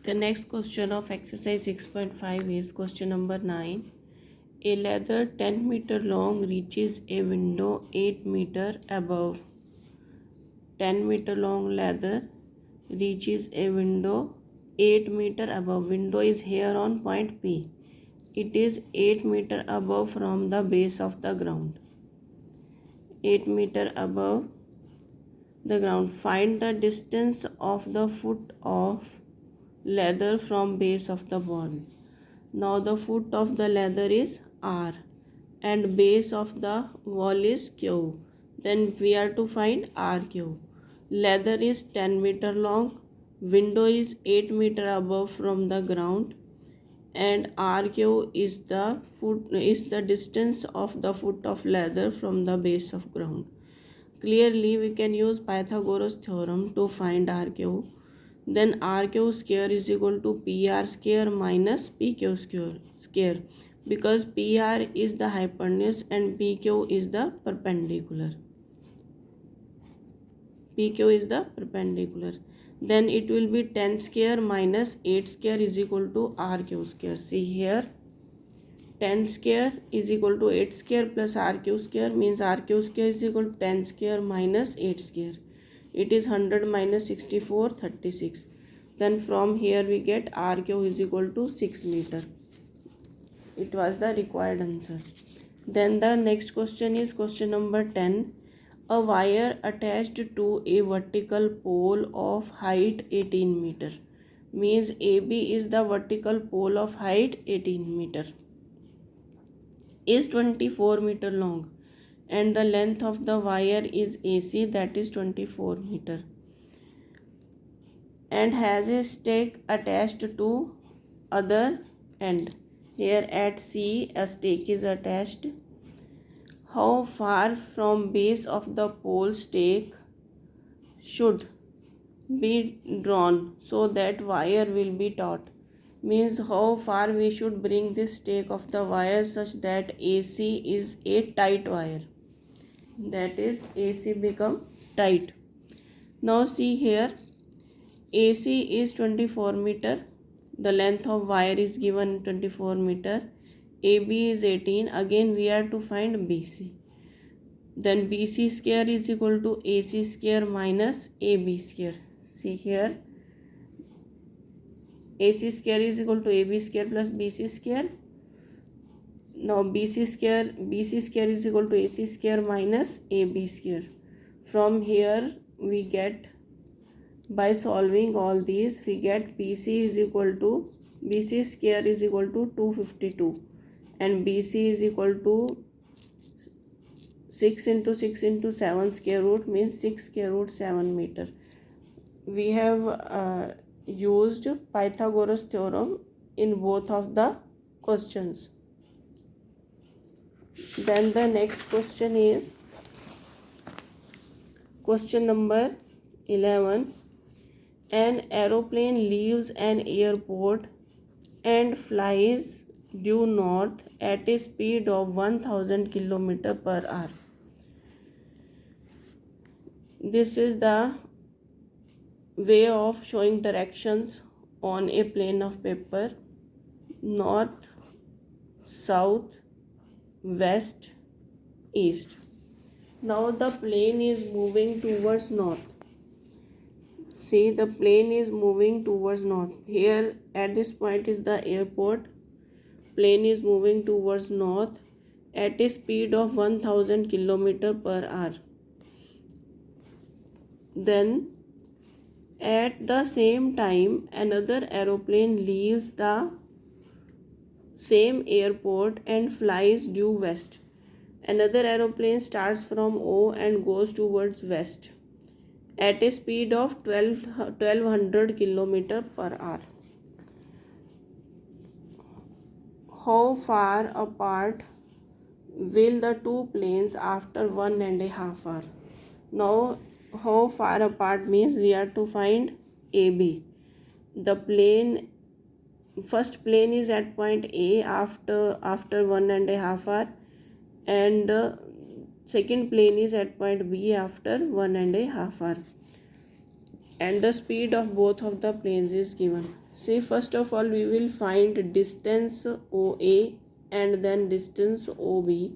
The next question of exercise 6.5 is question number 9. A ladder 10 meter long reaches a window 8 meter above. 10 meter long ladder reaches a window 8 meter above. Window is here on point P. It is 8 meter above from the base of the ground. 8 meter above the ground. Find the distance of the foot of ladder from base of the wall. Now the foot of the ladder is R and base of the wall is Q. Then we are to find RQ. Ladder is 10 meter long. Window is 8 meter above from the ground, and RQ is the distance of the foot of ladder from the base of ground. Clearly we can use Pythagoras theorem to find RQ. Then RQ square is equal to PR square minus PQ square because PR is the hypotenuse and PQ is the perpendicular. PQ is the perpendicular. Then it will be 10 square minus 8 square is equal to RQ square. See here, 10 square is equal to 8 square plus RQ square means RQ square is equal to 10 square minus 8 square. It is 100 minus 64, 36. Then from here we get RQ is equal to 6 meter. It was the required answer. Then the next question is question number 10. A wire attached to a vertical pole of height 18 meter. Means AB is the vertical pole of height 18 meter. Is 24 meter long and the length of the wire is AC, that is 24 meter, and has a stake attached to other end. Here at C a stake is attached. How far from base of the pole stake should be drawn so that wire will be taut? Means how far we should bring this stake of the wire such that AC is a tight wire, that is AC become tight. Now see here, AC is 24 meter, the length of wire is given 24 meter, AB is 18, again we are to find BC. Then BC square is equal to AC square minus AB square. See here, AC square is equal to AB square plus BC square. Now BC square is equal to AC square minus AB square. From here we get, by solving all these, we get BC square is equal to 252 and BC is equal to 6 into 6 into 7 square root means 6 square root 7 meter. We have used Pythagoras theorem in both of the questions. Then the next question is question number 11. An aeroplane leaves an airport and flies due north at a speed of 1000 km per hour. This is the way of showing directions on a plane of paper: north, south, west, east. Now the plane is moving towards north. See, the plane is moving towards north. Here at this point is the airport. Plane is moving towards north at a speed of 1000 km per hour. Then at the same time another aeroplane leaves the same airport and flies due west. Another aeroplane starts from O and goes towards west at a speed of 1200 km per hour. How far apart will the two planes after 1.5 hours? Now how far apart means we are to find AB. The first plane is at point A after 1.5 hours, and second plane is at point B after 1.5 hours. and the speed of both of the planes is given. See, first of all we will find distance OA and then distance OB.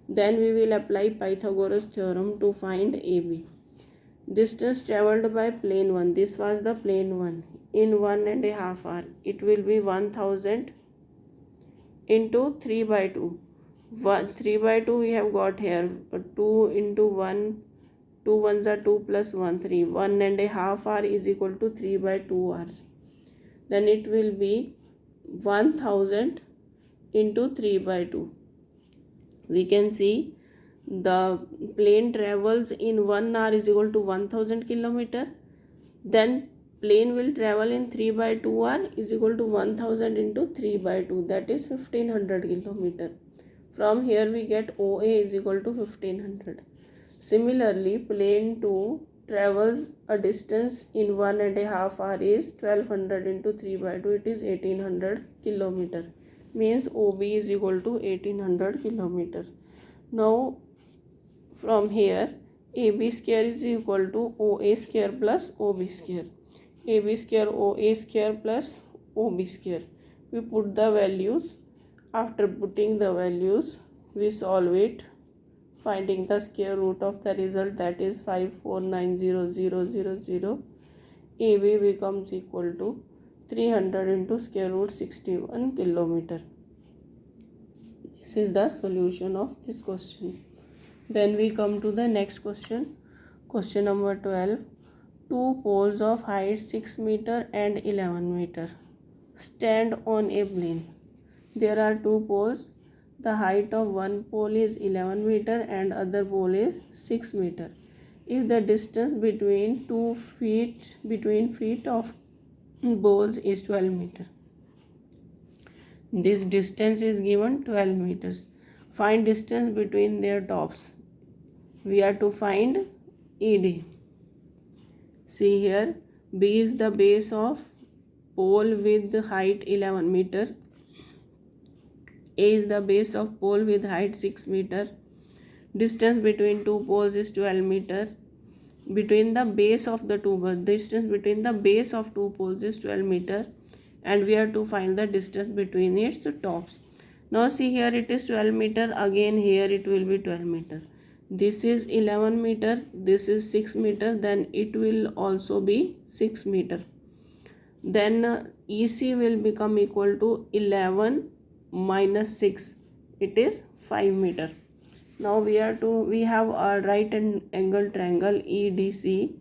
Then we will apply Pythagoras theorem to find AB. Distance travelled by plane 1, this was the plane 1, in 1.5 hour. It will be 1000 into 3 by 2. 3 by 2 we have got here, 2 into 1, 2 ones are 2 plus 1, 3. 1.5 hour is equal to 3 by 2 hours. Then it will be 1000 into 3 by 2. We can see the plane travels in 1 hour is equal to 1000 kilometer. Then plane will travel in 3 by 2 hour is equal to 1000 into 3 by 2, that is 1500 kilometer. From here we get OA is equal to 1500. Similarly, plane 2 travels a distance in 1.5 hour is 1200 into 3 by 2, it is 1800 kilometer. Means OB is equal to 1800 kilometer. Now from here AB square is equal to OA square plus OB square. AB square OA square plus OB square. We put the values. After putting the values, we solve it, finding the square root of the result, that is 5490000. AB becomes equal to 300 into square root 61 kilometer. This is the solution of this question. Then we come to the next question. Question number 12. Two poles of height 6 meter and 11 meter stand on a plane. There are two poles. The height of one pole is 11 meter and other pole is 6 meter. If the distance between feet of poles is 12 meter. This distance is given 12 meters. Find distance between their tops. We are to find ED. See here, B is the base of pole with height 11 meter. A is the base of pole with height 6 meter. Distance between two poles is 12 meter. Between the base of the two poles, distance between the base of two poles is 12 meter, and we are to find the distance between its tops. Now see here, it is 12 meter. Again here it will be 12 meter. This is 11 meter. This is 6 meter. Then it will also be 6 meter. Then EC will become equal to 11 minus 6, it is 5 meter. Now we have a right angle triangle EDC.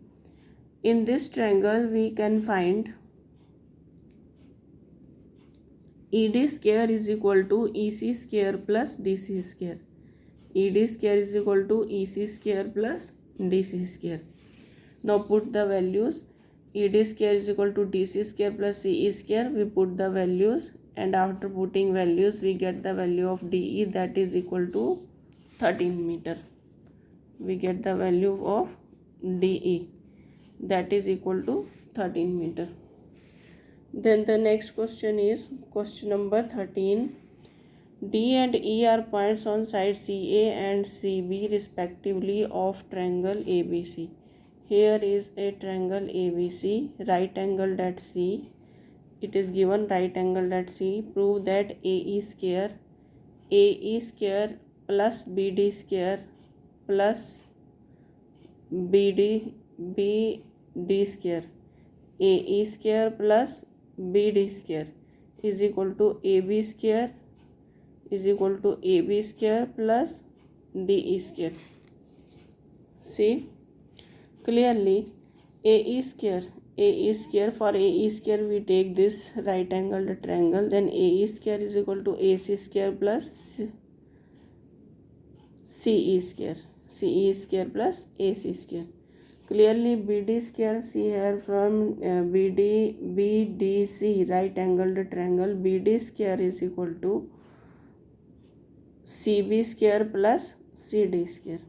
In this triangle we can find ED square is equal to EC square plus DC square. ED square is equal to EC square plus DC square. Now put the values. ED square is equal to DC square plus CE square. We put the values, and after putting values we get the value of DE, that is equal to 13 meter. We get the value of DE, that is equal to 13 meter. Then the next question is question number 13. D and E are points on sides CA and CB respectively of triangle ABC. Here is a triangle ABC, right angled at C. It is given right angled at C. Prove that AE square plus BD square plus BD square, AE square plus BD square is equal to AB square plus DE square. See clearly, AE square, for AE square we take this right angled triangle, then AE square is equal to AC square plus CE square plus AC square. Clearly BD square, see here from BDC right angled triangle, BD square is equal to CB square plus CD square.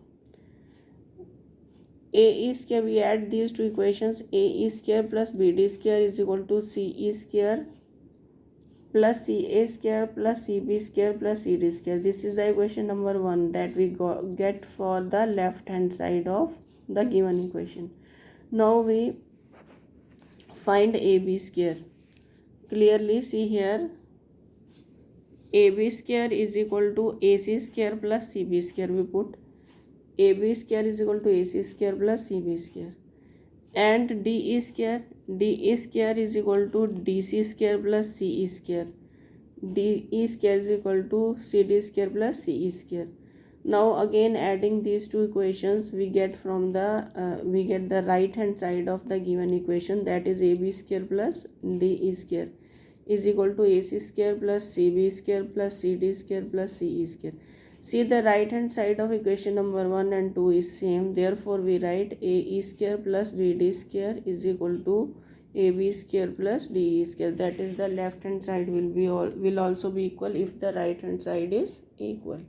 AE square, we add these two equations, AE square plus BD square is equal to CE square plus CA square plus CB square plus CD square. This is the equation number 1 that we get for the left hand side of the given equation. Now we find AB square. Clearly see here, AB square is equal to AC square plus CB square. We put AB square is equal to AC square plus CB square. And DE square is equal to DC square plus CE square. DE square is equal to CD square plus CE square. Now again adding these two equations, we get the right hand side of the given equation, that is AB square plus DE square is equal to AC square plus CB square plus CD square plus CE square. See, the right hand side of equation number 1 and 2 is same, therefore we write AE square plus BD square is equal to AB square plus DE square. That is, the left hand side will also be equal if the right hand side is equal.